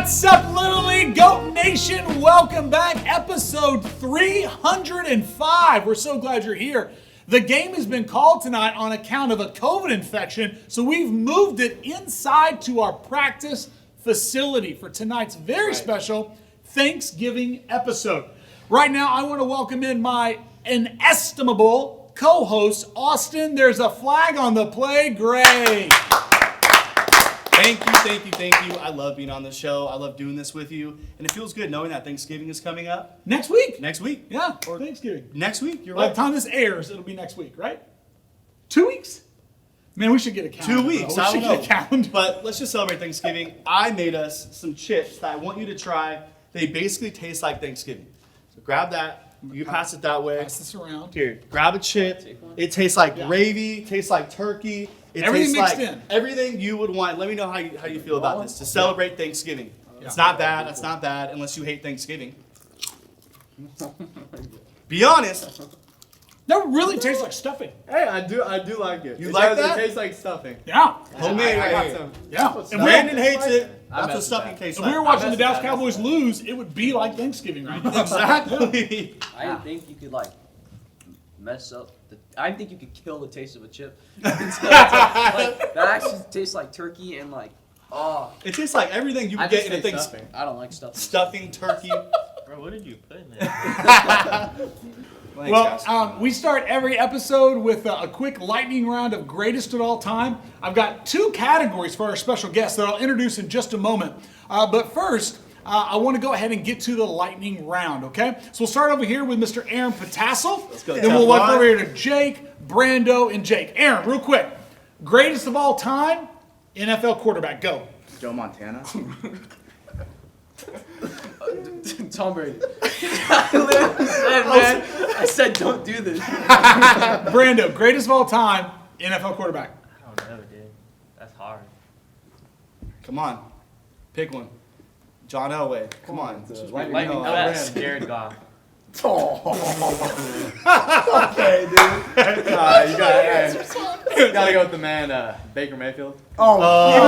What's up, Little League Goat Nation? Welcome back. Episode 305. We're so glad you're here. The game has been called tonight on account of a COVID infection, so we've moved it inside to our practice facility for tonight's very special Thanksgiving episode. Right now, I want to welcome in my inestimable co-host, Austin. There's a flag on the play. Great. Thank you. I love being on this show. I love doing this with you. And it feels good knowing that Thanksgiving is coming up. Next week. Yeah. Or Thanksgiving. Next week, you're By right. the time this airs, it'll be next week, right? 2 weeks? Man, we should get a calendar. 2 weeks, Bro. I We don't should know. get a calendar. But let's just celebrate Thanksgiving. I made us some chips that I want you to try. They basically taste like Thanksgiving. So grab that. You pass it that way. Pass this around. Here, grab a chip. It tastes like gravy, tastes like turkey. It Everything tastes mixed like in. Everything you would want. Let me know how you feel about this. To celebrate Thanksgiving. It's not bad. It's not bad unless you hate Thanksgiving. Be honest. That really tastes like stuffing. Hey, I do like it. You like that? It tastes like stuffing. Yeah. Homemade. I got some. Yeah. And Brandon hates it. I That's what messed with stuffing that. tastes if like. we were watching the messed Dallas with that. Cowboys lose, it would be like Thanksgiving right now. Exactly. I didn't think you could mess up. I didn't think you could kill the taste of a chip. That actually tastes like turkey and It tastes like everything you I would just get in a say thing. stuffing. I don't like stuff. Stuffing, turkey. Bro, what did you put in there? Well, we start every episode with a quick lightning round of greatest of all time. I've got 2 categories for our special guests that I'll introduce in just a moment. But first, I want to go ahead and get to the lightning round, okay? So we'll start over here with Mr. Aaron Patassel. Let's go. Then we'll walk over here to Jake, Brando, and Jake. Aaron, real quick. Greatest of all time, NFL quarterback. Go. Joe Montana. Tom Brady. I said don't do this. Brando, greatest of all time, NFL quarterback. I don't know, dude. That's hard. Come on. Pick one. John Elway. Come on. Lightning fast. Jared Goff. Okay, dude. You gotta go with the man, Baker Mayfield. Even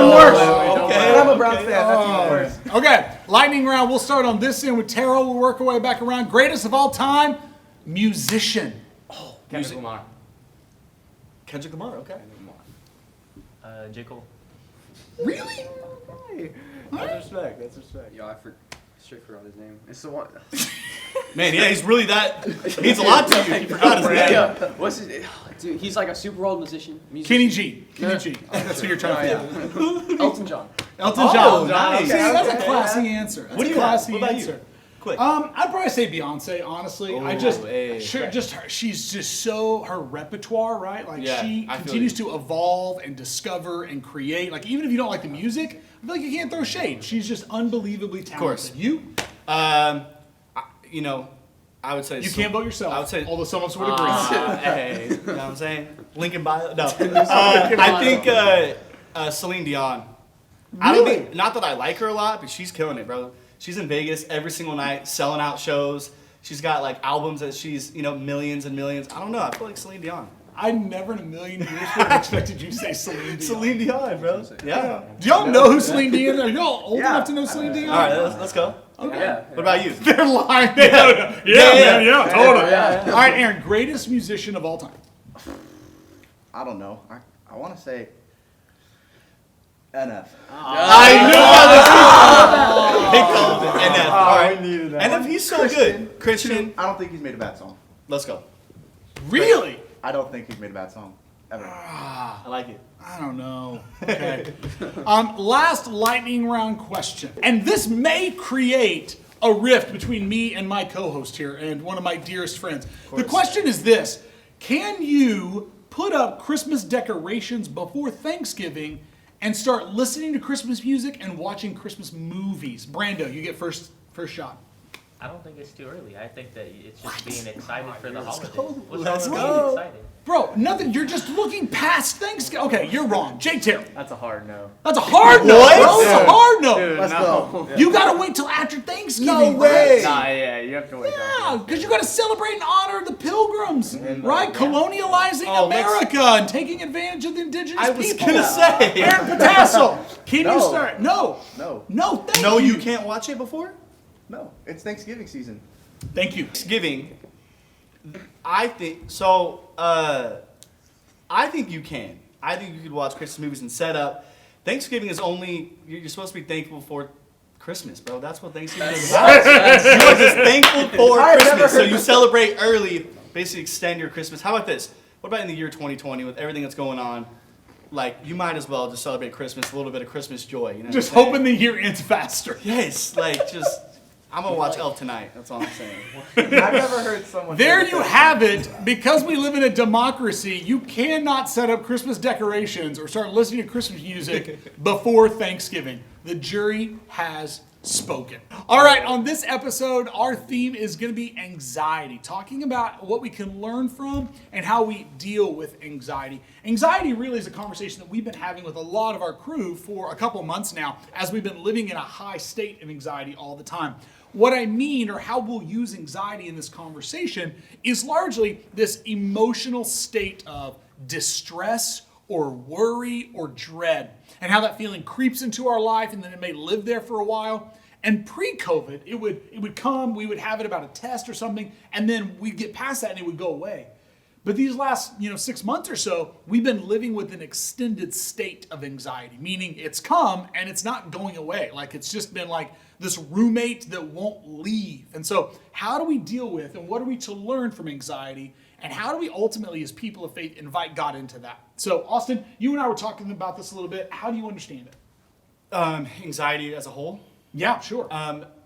worse. Okay. I'm a Browns fan. That's even worse. Okay, lightning round. We'll start on this end with Terrell. We'll work our way back around. Greatest of all time, musician. Kendrick Lamar. Kendrick Lamar. Okay. J. Cole. Really? That's respect. Yo, I straight forgot his name. It's the one. Man, yeah, he's really that. He means a lot to you. You forgot his name. Yeah. What's his? Dude, he's like a super old musician. Kenny G. Kenny G. That's who you're trying to think. Elton John. Elton John. nice. See, that's a classy answer. That's What do a you have? classy What about you? answer. Quick. I'd probably say Beyonce, honestly. hey. Just her, she's just so, her repertoire, right? Like, Yeah, she I feel continues to evolve and discover and create. Like, even if you don't like the music, I feel like you can't throw shade. She's just unbelievably talented. course. You? I would say You can't vote yourself. I would say. Although some of us would agree. Hey, you know what I'm saying? Lincoln bio. No. I think Celine Dion. I don't think, not that I like her a lot, but she's killing it, bro. She's in Vegas every single night, selling out shows. She's got like albums that she's, millions and millions. I don't know. I feel like Celine Dion. I never in a million years would have expected you to say Celine Dion. Celine Dion, bro. Yeah. Do y'all know who Celine Dion is? Are y'all old enough to know Celine Dion? All right, let's go. Okay. Yeah. What about you? They're lying. Yeah, totally. Yeah. All right, Aaron, greatest musician of all time. I don't know. I want to say NF. I knew They called it NF. All right. needed that. NF, he's so good. Christian. I don't think he's made a bad song. Let's go. Really? I don't think he's made a bad song ever. I like it. I don't know. Okay. Last lightning round question. And this may create a rift between me and my co-host here and one of my dearest friends. The question is this. Can you put up Christmas decorations before Thanksgiving and start listening to Christmas music and watching Christmas movies? Brando, you get first shot. I don't think it's too early. I think that it's just being excited for the holidays. What's Let's wrong with go. being excited? Bro, nothing. You're just looking past Thanksgiving. Okay, you're wrong. Jake Terry. That's a hard no. That's a hard no, What? bro. It's a hard no. Dude, Let's no. go. You gotta wait till after Thanksgiving. No right? way. Nah, yeah, you have to wait. Yeah, because you gotta celebrate and honor the Pilgrims, right? yeah. Colonializing Oh, let's- America and taking advantage of the indigenous I was people. gonna say. Aaron Patasso, can you No. start? No. No. No, thank No, you. you can't watch it before? No. It's Thanksgiving season. Thank you. Thanksgiving, I think so. I think you can. I think you could watch Christmas movies and set up. Thanksgiving is only you're supposed to be thankful for Christmas, bro. That's what Thanksgiving is about. You are just thankful for I've never Christmas, so heard you celebrate early. Basically, extend your Christmas. How about this? What about in the year 2020 with everything that's going on? Like, you might as well just celebrate Christmas, a little bit of Christmas joy. You know, Just what I'm saying? hoping the year ends faster. Yes, like just. I'm gonna watch Elf tonight. That's all I'm saying. I've never heard someone. There say you that. have it. Because we live in a democracy, you cannot set up Christmas decorations or start listening to Christmas music before Thanksgiving. The jury has spoken. All right, on this episode, our theme is going to be anxiety, talking about what we can learn from and how we deal with anxiety. Anxiety really is a conversation that we've been having with a lot of our crew for a couple months now, as we've been living in a high state of anxiety all the time. What I mean, or how we'll use anxiety in this conversation, is largely this emotional state of distress or worry or dread, and how that feeling creeps into our life and then it may live there for a while. And pre-COVID, it would come, we would have it about a test or something, and then we'd get past that and it would go away. But these last 6 months or so, we've been living with an extended state of anxiety, meaning it's come and it's not going away. Like it's just been like this roommate that won't leave. And so how do we deal with and what are we to learn from anxiety? And how do we ultimately, as people of faith, invite God into that? So Austin, you and I were talking about this a little bit. How do you understand it? Anxiety as a whole. Yeah, sure.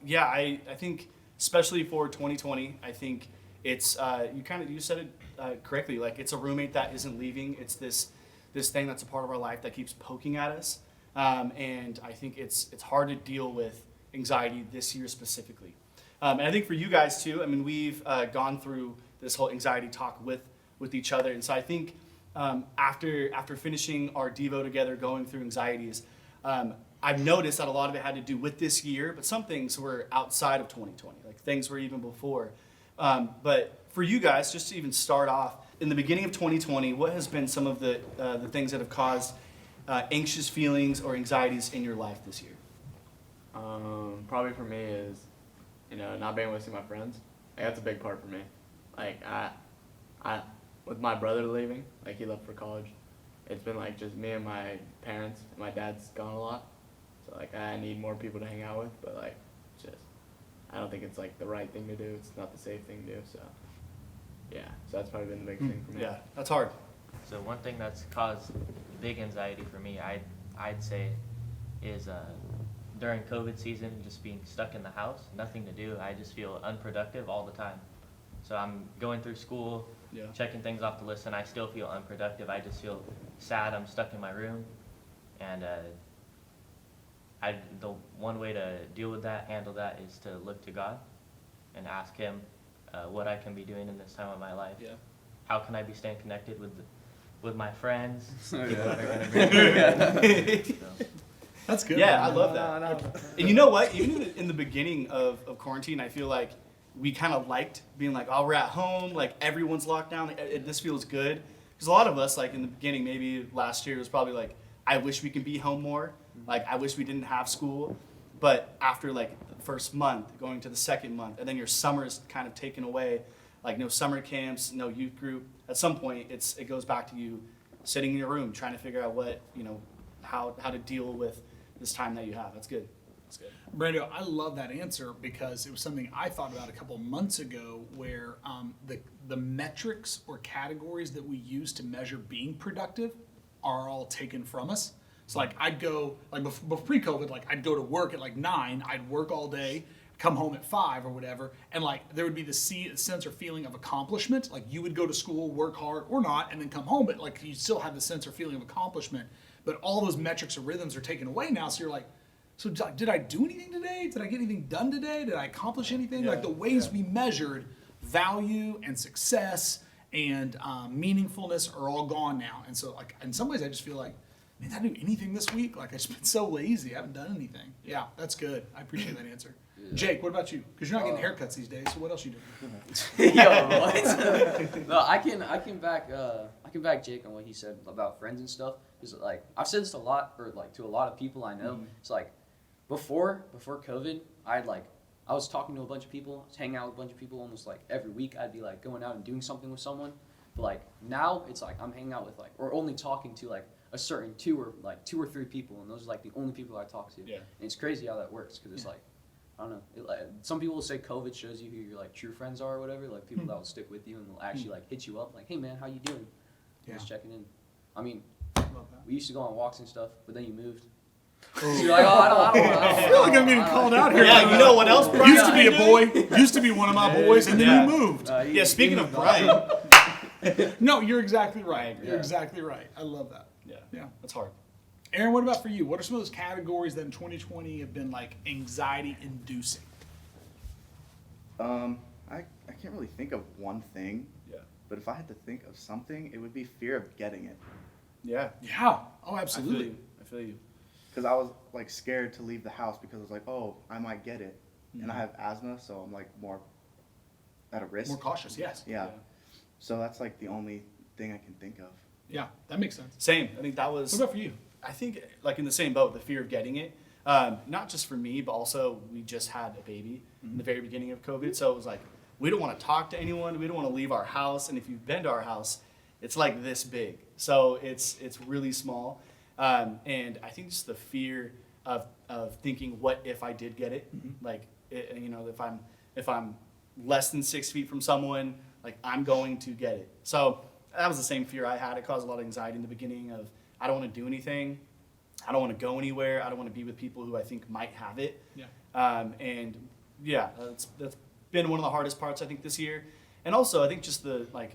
Yeah, I think especially for 2020, I think it's you said it correctly. Like it's a roommate that isn't leaving. It's this thing that's a part of our life that keeps poking at us, and I think it's hard to deal with anxiety this year specifically. And I think for you guys too. I mean, we've gone through this whole anxiety talk with each other, and so I think after finishing our Devo together, going through anxieties. I've noticed that a lot of it had to do with this year, but some things were outside of 2020, like things were even before. But for you guys, just to even start off, in the beginning of 2020, what has been some of the things that have caused anxious feelings or anxieties in your life this year? Probably for me is, not being able to see my friends. Like, that's a big part for me. Like I with my brother leaving, like he left for college. It's been like just me and my parents. My dad's gone a lot, so like I need more people to hang out with. But like, I don't think it's like the right thing to do. It's not the safe thing to do. So yeah, so that's probably been the big thing for me. Yeah, that's hard. So one thing that's caused big anxiety for me, I'd say, is during COVID season, just being stuck in the house, nothing to do. I just feel unproductive all the time. So I'm going through school, Yeah. checking things off the list, and I still feel unproductive. I just feel sad. I'm stuck in my room, and the one way to deal with that, handle that, is to look to God and ask Him what I can be doing in this time of my life. Yeah. How can I be staying connected with my friends? Yeah. People that are gonna bring me so. That's good. Yeah, I love that. No. And you know what? Even in the beginning of quarantine, I feel like we kind of liked being like, oh, we're at home, like everyone's locked down. This feels good. Because a lot of us, like in the beginning, maybe last year, was probably like, I wish we could be home more. Like, I wish we didn't have school. But after like the first month, going to the second month, and then your summer's kind of taken away, like no summer camps, no youth group. At some point, it goes back to you sitting in your room trying to figure out what, how to deal with this time that you have. That's good. That's good. Brando, I love that answer because it was something I thought about a couple months ago where the metrics or categories that we use to measure being productive are all taken from us. So like I'd go, like before pre-COVID, like I'd go to work at like 9, I'd work all day, come home at 5 or whatever, and like there would be the sense or feeling of accomplishment. Like you would go to school, work hard or not, and then come home, but like you still have the sense or feeling of accomplishment. but all those metrics or rhythms are taken away now. So you're like, so did I do anything today? Did I get anything done today? Did I accomplish anything? Yeah, Like the ways we measured value and success and meaningfulness are all gone now. And so like in some ways I just feel like, man, did I do anything this week? Like I've just been so lazy. I haven't done anything. Yeah, that's good. I appreciate that answer. Jake, what about you? Because you're not getting haircuts these days, so what else you doing? Yo, what? No, I can back Jake on what he said about friends and stuff. Because like I've said this a lot, or like to a lot of people I know. It's like before COVID, I was talking to a bunch of people, I was hanging out with a bunch of people almost like every week. I'd be like going out and doing something with someone. But like now, it's like I'm hanging out with like or only talking to like a certain two or three people, and those are like the only people I talk to. Yeah. And it's crazy how that works because it's like. I don't know. Some people will say COVID shows you who your like true friends are or whatever. Like people that will stick with you and will actually like hit you up like, "Hey man, how you doing?" Yeah. Just checking in. I mean, Love that. we used to go on walks and stuff, but then you moved. So you're like, "Oh, I don't I feel like I'm getting called out here. Yeah, you know what else? Brian Used to be a did? boy. Used to be one of my boys, and then Yeah. you moved. Yeah, speaking of Brian. No, you're exactly right. agree. You're exactly right. I love that. Yeah, Yeah. that's hard. Aaron, what about for you? What are some of those categories that in 2020 have been like anxiety inducing? I can't really think of one thing, Yeah. but if I had to think of something, it would be fear of getting it. Yeah. Yeah. Oh, I absolutely. feel you. Because I was like scared to leave the house because I was like, oh, I might get it. And I have asthma, so I'm like more at a risk. More cautious. Yes. Yeah. Yeah. So that's like the only thing I can think of. Yeah, that makes sense. Same. I think that was. What about for you? I think like in the same boat, the fear of getting it. Not just for me, but also we just had a baby in the very beginning of COVID, so it was like we don't want to talk to anyone, we don't want to leave our house, and if you've been to our house, it's like this big, so it's really small, and I think just the fear of thinking, what if I did get it, like you know, if I'm less than 6 feet from someone, like I'm going to get it. So that was the same fear I had. It caused a lot of anxiety in the beginning of I don't want to do anything. I don't want to go anywhere. I don't want to be with people who I think might have it. Yeah. And yeah, that's been one of the hardest parts I think this year. And also I think just the like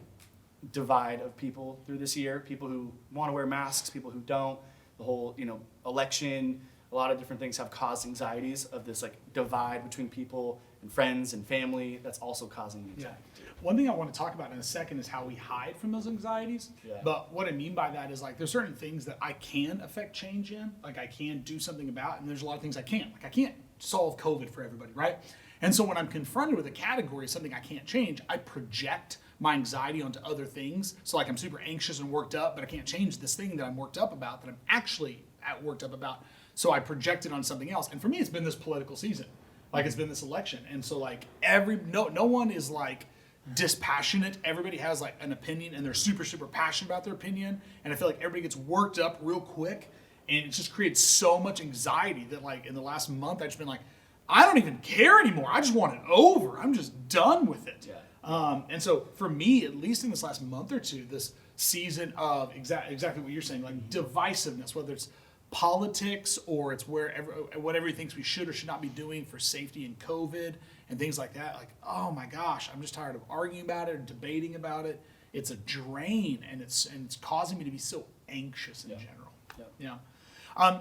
divide of people through this year, people who want to wear masks, people who don't, the whole, you know, election, a lot of different things have caused anxieties of this like divide between people and friends and family that's also causing Yeah. anxiety. One thing I want to talk about in a second is how we hide from those anxieties. Yeah. But what I mean by that is like there's certain things that I can affect change in, like I can do something about, and there's a lot of things I can't. Like I can't solve COVID for everybody, right? And so when I'm confronted with a category of something I can't change, I project my anxiety onto other things. So like I'm super anxious and worked up, but I can't change this thing that I'm worked up about, that I'm actually worked up about. So I project it on something else. And for me, it's been this political season. Like it's been this election. And so like no one is like dispassionate. Everybody has like an opinion and they're super, super passionate about their opinion. And I feel like everybody gets worked up real quick. And it just creates so much anxiety that like in the last month, I've just been like, I don't even care anymore. I just want it over. I'm just done with it. Yeah. And so for me, at least in this last month or two, this season of exactly what you're saying, like divisiveness, whether it's politics or it's whatever he thinks we should or should not be doing for safety and COVID and things like that. Like, oh my gosh, I'm just tired of arguing about it or debating about it. It's a drain, and it's causing me to be so anxious in general. Yeah.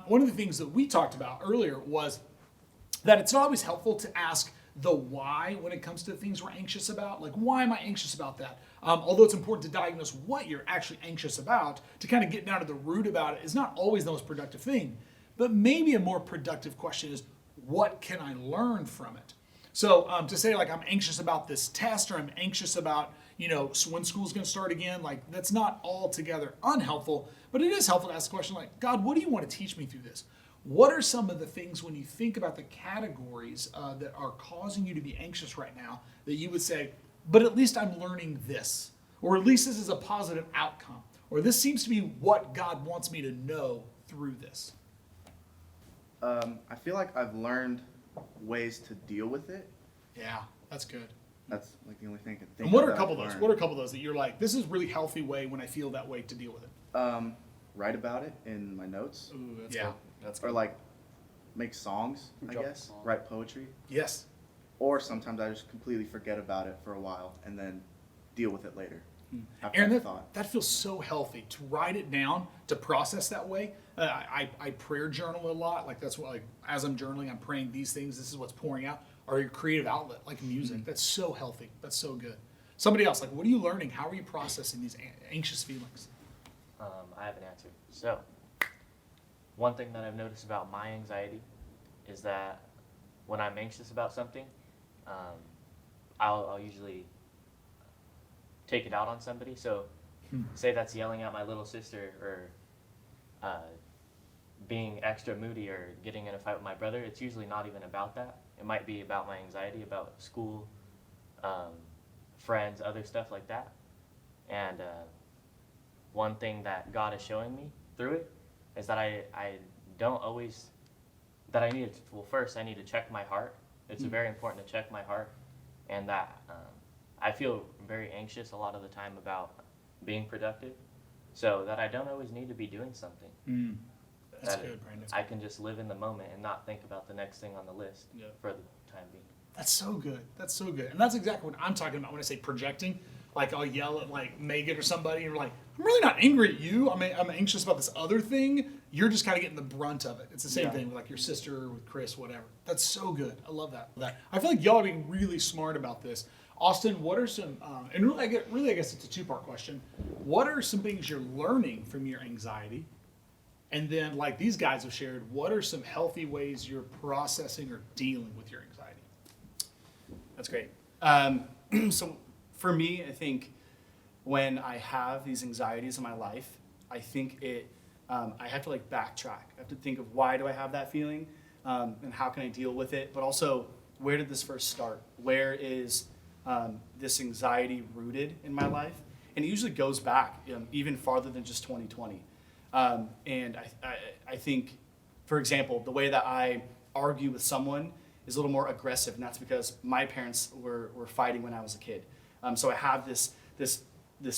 One of the things that we talked about earlier was that it's not always helpful to ask the why when it comes to things we're anxious about. Like, why am I anxious about that? Although it's important to diagnose what you're actually anxious about, to kind of get down to the root about it is not always the most productive thing. But maybe a more productive question is, what can I learn from it? So to say like I'm anxious about this test, or I'm anxious about, you know, when school's going to start again, like that's not altogether unhelpful, but it is helpful to ask the question like, God, what do you want to teach me through this? What are some of the things when you think about the categories that are causing you to be anxious right now that you would say, but at least I'm learning this, or at least this is a positive outcome, or this seems to be what God wants me to know through this? I feel like I've learned ways to deal with it. Yeah, that's good. That's like the only thing I can think And what of are a that couple I've of those? learned. What are a couple of those that you're like, this is a really healthy way when I feel that way to deal with it? Write about it in my notes, Ooh, that's Yeah. good. That's or good. like make songs, I Drop a guess. song. Write poetry. Yes. Or sometimes I just completely forget about it for a while and then deal with it later. After Aaron, I've thought. that feels so healthy to write it down, to process that way. I prayer journal a lot. Like that's what, like as I'm journaling, I'm praying these things. This is what's pouring out. Or your creative outlet, like music. That's so healthy. That's so good. Somebody else, like, what are you learning? How are you processing these anxious feelings? I have an answer. So, one thing that I've noticed about my anxiety is that when I'm anxious about something, I'll usually take it out on somebody. So, say that's yelling at my little sister or being extra moody or getting in a fight with my brother. It's usually not even about that. It might be about my anxiety, about school, friends, other stuff like that. And one thing that God is showing me through it is that I don't always, that I need to, well, first I need to check my heart. It's very important to check my heart, and that I feel very anxious a lot of the time about being productive, so that I don't always need to be doing something. That's That good, Brandon. I can just live in the moment and not think about the next thing on the list for the time being. That's so good. That's so good. And that's exactly what I'm talking about when I say projecting. Like I'll yell at like Megan or somebody and you're like, I'm really not angry at you. I'm anxious about this other thing. You're just kind of getting the brunt of it. It's the same thing with like your sister, with Chris, whatever. That's so good. I love that. I feel like y'all are being really smart about this. Austin, what are some, and really I guess it's a two-part question. What are some things you're learning from your anxiety? And then, like these guys have shared, what are some healthy ways you're processing or dealing with your anxiety? That's great. So for me, I think when I have these anxieties in my life, I think I have to like backtrack. I have to think of why do I have that feeling, and how can I deal with it? But also, where did this first start? Where is this anxiety rooted in my life? And it usually goes back even farther than just 2020. And I think, for example, the way that I argue with someone is a little more aggressive, and that's because my parents were fighting when I was a kid. So I have this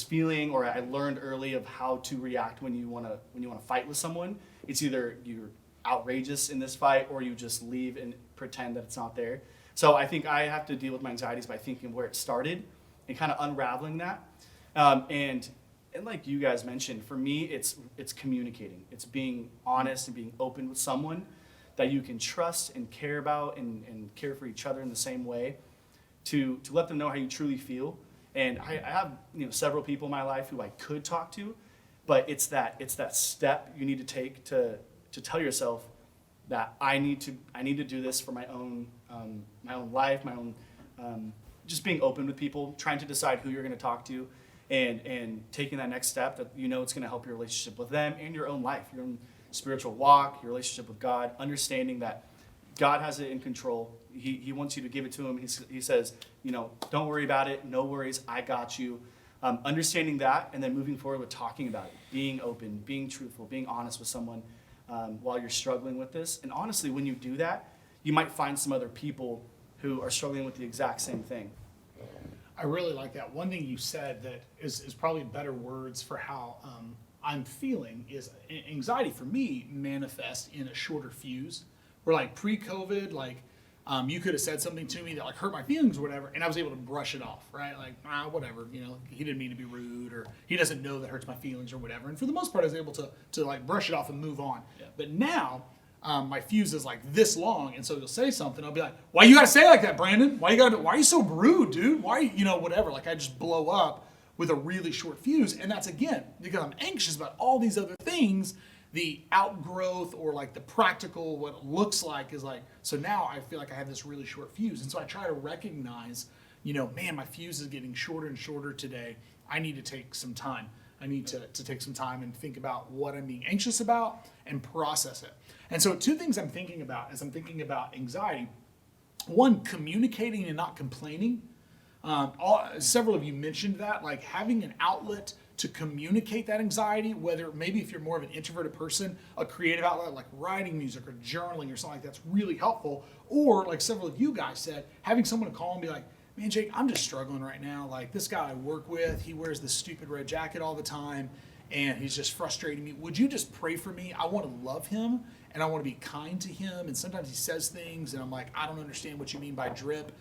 feeling, or I learned early of how to react when you want to fight with someone. It's either you're outrageous in this fight, or you just leave and pretend that it's not there. So I think I have to deal with my anxieties by thinking where it started and kind of unraveling that. And like you guys mentioned, for me, it's communicating. It's being honest and being open with someone that you can trust and care about and care for each other in the same way, to let them know how you truly feel. And I have several people in my life who I could talk to, but it's that step you need to take to tell yourself that I need to do this for my own life, my own just being open with people, trying to decide who you're going to talk to. And taking that next step that it's going to help your relationship with them and your own life, your own spiritual walk, your relationship with God, understanding that God has it in control. He wants you to give it to him. He says, don't worry about it. No worries. I got you. Understanding that, and then moving forward with talking about it, being open, being truthful, being honest with someone while you're struggling with this. And honestly, when you do that, you might find some other people who are struggling with the exact same thing. I really like that. One thing you said that is probably better words for how I'm feeling is anxiety for me manifests in a shorter fuse. Where like pre-COVID, like you could have said something to me that like hurt my feelings or whatever, and I was able to brush it off, right? Like, whatever, he didn't mean to be rude, or he doesn't know that hurts my feelings or whatever. And for the most part, I was able to like brush it off and move on. Yeah. But now, my fuse is like this long, and so you'll say something, I'll be like, why you gotta say it like that, Brandon? Why are you so rude, dude? Why, whatever. Like I just blow up with a really short fuse, and that's again because I'm anxious about all these other things. The outgrowth or like the practical, what it looks like is like, so now I feel like I have this really short fuse. And so I try to recognize, man, my fuse is getting shorter and shorter today. I need to take some time. I need to take some time and think about what I'm being anxious about and process it. And so two things I'm thinking about as I'm thinking about anxiety. One, communicating and not complaining. Several of you mentioned that, like having an outlet to communicate that anxiety, whether maybe if you're more of an introverted person, a creative outlet like writing music or journaling or something like that's really helpful. Or like several of you guys said, having someone to call and be like, man, Jake, I'm just struggling right now. Like this guy I work with, he wears this stupid red jacket all the time and he's just frustrating me. Would you just pray for me? I want to love him and I want to be kind to him. And sometimes he says things and I'm like, I don't understand what you mean by drip.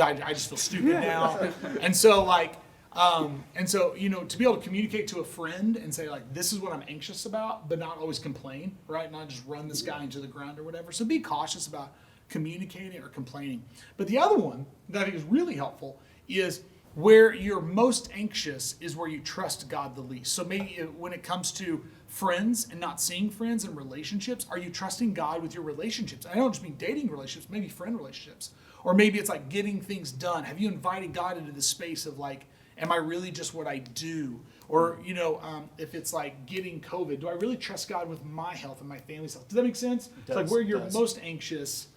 I just feel stupid now. And so like, And so, to be able to communicate to a friend and say, like, this is what I'm anxious about, but not always complain, right? Not just run this guy into the ground or whatever. So be cautious about communicating or complaining. But the other one that I think is really helpful is where you're most anxious is where you trust God the least. So maybe when it comes to friends and not seeing friends and relationships, are you trusting God with your relationships? I don't just mean dating relationships, maybe friend relationships. Or maybe it's like getting things done. Have you invited God into the space of like, am I really just what I do? Or, if it's like getting COVID, do I really trust God with my health and my family's health? Does that make sense? It's like where you're most anxious,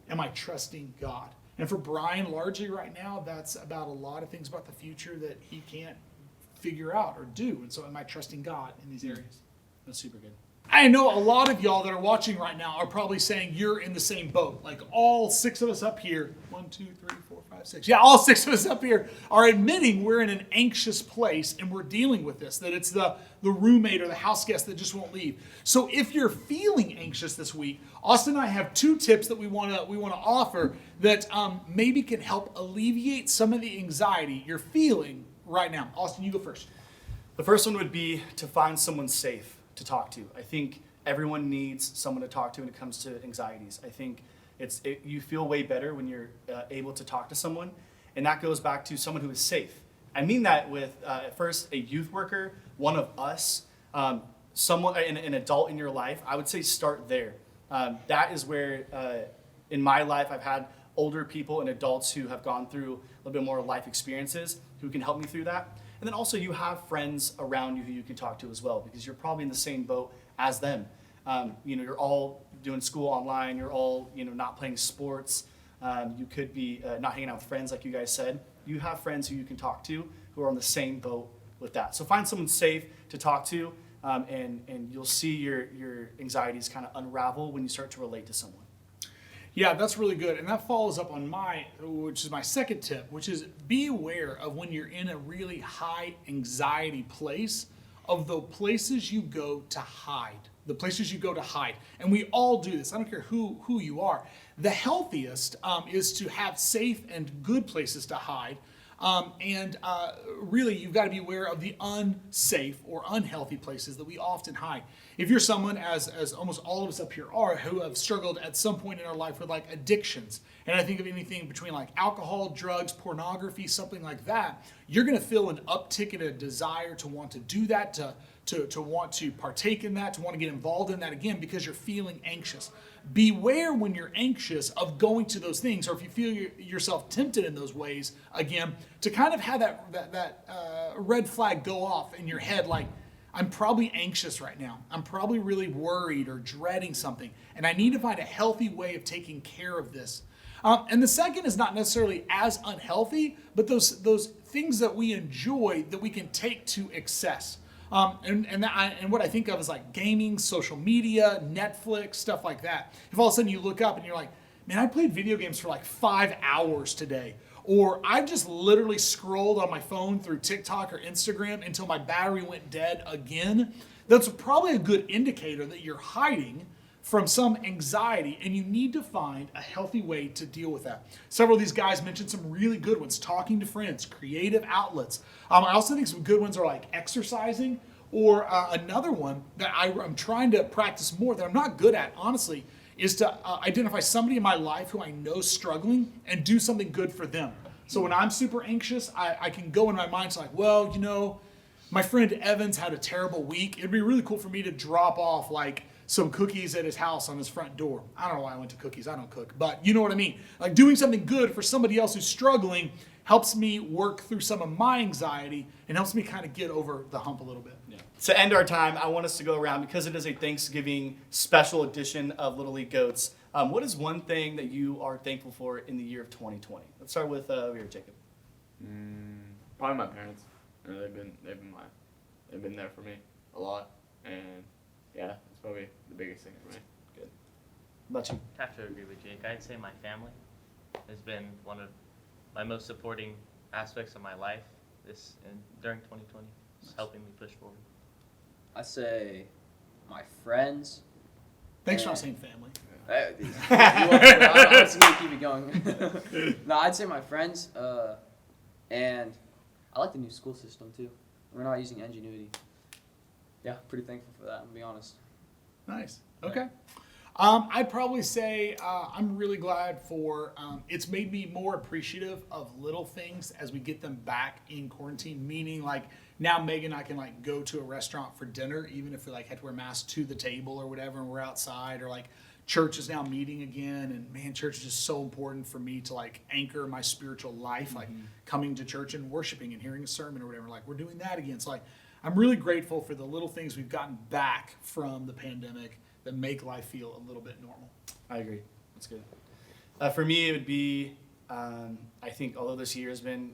am I trusting God? And for Brian, largely right now, that's about a lot of things about the future that he can't figure out or do. And so am I trusting God in these areas? That's super good. I know a lot of y'all that are watching right now are probably saying you're in the same boat. Like all 6 of us up here, 1, 2, 3, 4, 5, 6. Yeah, all 6 of us up here are admitting we're in an anxious place and we're dealing with this, that it's the roommate or the house guest that just won't leave. So if you're feeling anxious this week, Austin and I have 2 tips that we want to offer that maybe can help alleviate some of the anxiety you're feeling right now. Austin, you go first. The first one would be to find someone safe to talk to. I think everyone needs someone to talk to when it comes to anxieties. I think you feel way better when you're able to talk to someone, and that goes back to someone who is safe. I mean that with at first a youth worker, one of us, someone, an adult in your life. I would say start there. That is where in my life I've had older people and adults who have gone through a little bit more life experiences who can help me through that. And then also you have friends around you who you can talk to as well, because you're probably in the same boat as them. You're all doing school online. You're all, not playing sports. You could be not hanging out with friends like you guys said. You have friends who you can talk to who are on the same boat with that. So find someone safe to talk to, and you'll see your anxieties kind of unravel when you start to relate to someone. Yeah, that's really good. And that follows up on which is my second tip, which is be aware of when you're in a really high anxiety place of the places you go to hide. The places you go to hide. And we all do this. I don't care who you are. The healthiest is to have safe and good places to hide. Really, you've got to be aware of the unsafe or unhealthy places that we often hide. If you're someone, as almost all of us up here are, who have struggled at some point in our life with like addictions, and I think of anything between like alcohol, drugs, pornography, something like that, you're going to feel an uptick in a desire to want to do that, to want to partake in that, to want to get involved in that again because you're feeling anxious. Beware when you're anxious of going to those things, or if you feel yourself tempted in those ways, again, to kind of have that red flag go off in your head like, I'm probably anxious right now. I'm probably really worried or dreading something, and I need to find a healthy way of taking care of this. And the second is not necessarily as unhealthy, but those things that we enjoy that we can take to excess. And what I think of is like gaming, social media, Netflix, stuff like that. If all of a sudden you look up and you're like, man, I played video games for like 5 hours today. Or I just literally scrolled on my phone through TikTok or Instagram until my battery went dead again. That's probably a good indicator that you're hiding from some anxiety, and you need to find a healthy way to deal with that. Several of these guys mentioned some really good ones: talking to friends, creative outlets. I also think some good ones are like exercising, or another one that I'm trying to practice more that I'm not good at, honestly, is to identify somebody in my life who I know is struggling and do something good for them. So when I'm super anxious, I can go in my mind to like, well, my friend Evans had a terrible week. It'd be really cool for me to drop off like some cookies at his house on his front door. I don't know why I went to cookies. I don't cook, but you know what I mean. Like doing something good for somebody else who's struggling helps me work through some of my anxiety and helps me kind of get over the hump a little bit. Yeah. To end our time, I want us to go around, because it is a Thanksgiving special edition of Little League Goats. What is one thing that you are thankful for in the year of 2020? Let's start with over here, Jacob. Probably my parents. They've been there for me a lot, and yeah, that's probably the biggest thing for me. Good. What about you? I have to agree with Jake. I'd say my family has been one of my most supporting aspects of my life during 2020, just helping me push forward. I say my friends. Thanks for not saying family. I was going to keep it going. No, I'd say my friends, and I like the new school system too. We're not using Ingenuity. Yeah, pretty thankful for that. I'm gonna be honest. Nice. Okay. I'd probably say I'm really glad for it's made me more appreciative of little things as we get them back in quarantine. Meaning, like now Megan and I can like go to a restaurant for dinner, even if we like had to wear masks to the table or whatever, and we're outside, or like church is now meeting again. And man, church is just so important for me to like anchor my spiritual life, like coming to church and worshiping and hearing a sermon or whatever. Like we're doing that again. So like I'm really grateful for the little things we've gotten back from the pandemic that make life feel a little bit normal. I agree. That's good. For me, it would be, I think, although this year has been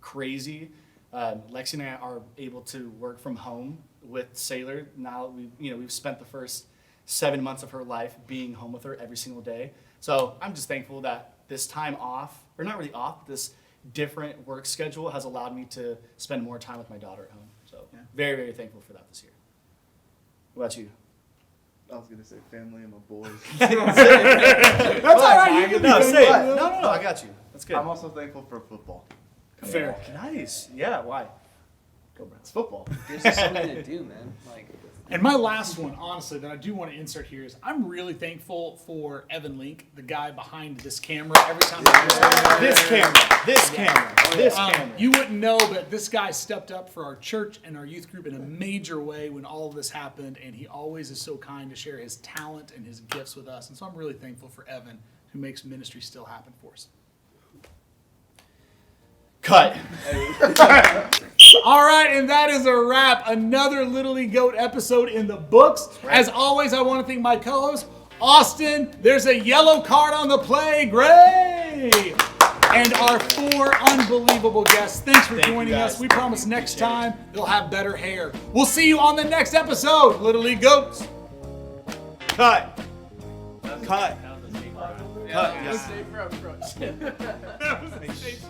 crazy, Lexi and I are able to work from home with Sailor. Now we've spent the first 7 months of her life being home with her every single day. So I'm just thankful that this time off, or not really off, but this different work schedule has allowed me to spend more time with my daughter at home. So very, very thankful for that this year. What about you? I was gonna say family and my boys. That's all right. You can No, be say it. good. No, I got you. That's good. I'm also thankful for football. Fair. Nice. Yeah, why? Go Browns. It's football. There's just something to do, man. Like, And my last one, honestly, that I do want to insert here is I'm really thankful for Evan Link, the guy behind this camera. Every time This camera. You wouldn't know, but this guy stepped up for our church and our youth group in a major way when all of this happened, and he always is so kind to share his talent and his gifts with us. And so I'm really thankful for Evan, who makes ministry still happen for us. Cut. All right, and that is a wrap. Another Little League GOAT episode in the books. As always, I want to thank my co-host, Austin. There's a yellow card on the play. Great. And our 4 unbelievable guests. Thanks for joining us. We promise next time they'll have better hair. We'll see you on the next episode, Little League GOATs. Cut. That was a safe ride. Cut. safer approach. That was a safe